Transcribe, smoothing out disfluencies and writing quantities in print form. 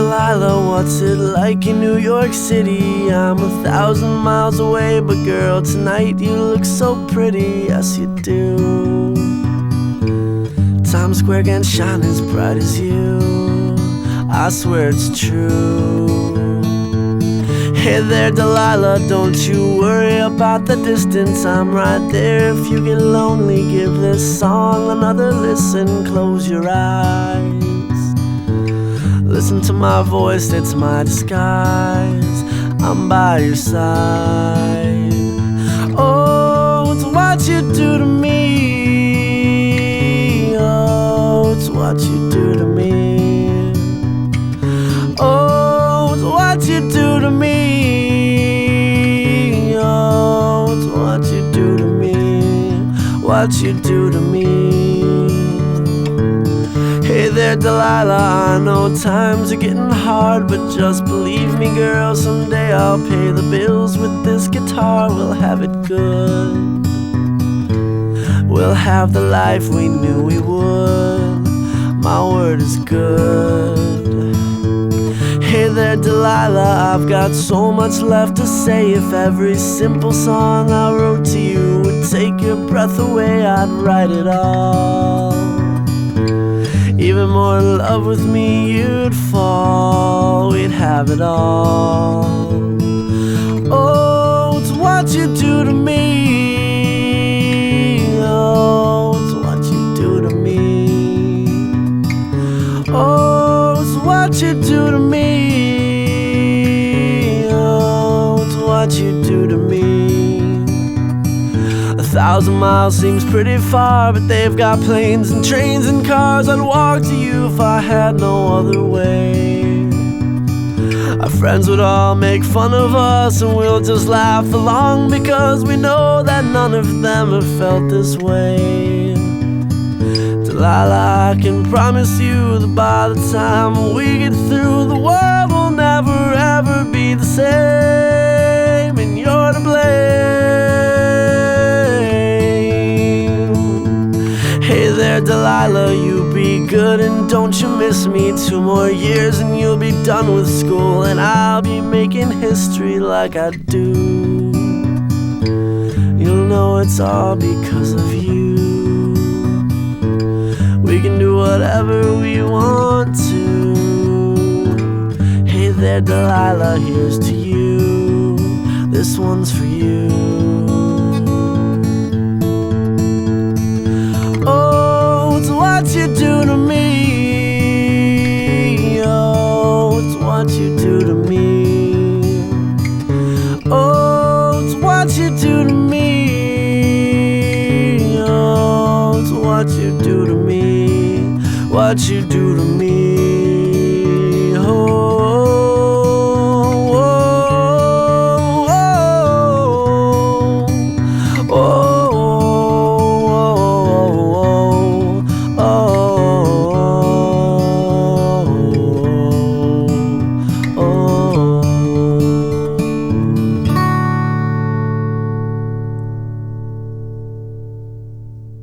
Delilah, what's it like in New York City? I'm 1,000 miles away, but girl, tonight you look so pretty, yes you do. Times Square can't shine as bright as you, I swear it's true. Hey there Delilah, don't you worry about the distance, I'm right there. If you get lonely, give this song another listen. Close your eyes, listen to my voice, it's my disguise. I'm by your side. Oh, it's what you do to me. Oh, it's what you do to me. Oh, it's what you do to me. Oh, it's what you do to me. What you do to me. Hey there Delilah, I know times are getting hard, but just believe me girl, someday I'll pay the bills with this guitar. We'll have it good, we'll have the life we knew we would. My word is good. Hey there Delilah, I've got so much left to say. If every simple song I wrote to you would take your breath away, I'd write it all. Even more in love with me you'd fall, we'd have it all. Oh, it's what you do to me. Oh, it's what you do to me. Oh, it's what you do to me. Oh, it's what you do to me. 1,000 miles seems pretty far, but they've got planes and trains and cars. I'd walk to you if I had no other way. Our friends would all make fun of us, and we'll just laugh along, because we know that none of them have felt this way. Delilah, I can promise you that by the time we get through, the world will never ever be the same, and you're to blame. Hey there Delilah, you be good and don't you miss me. 2 more years and you'll be done with school, and I'll be making history like I do. You'll know it's all because of you. We can do whatever we want to. Hey there Delilah, here's to you. This one's for you. What you do to me. Oh, it's what you do to me. Oh, it's what you do to me. Oh, it's what you do to me. What you do to me.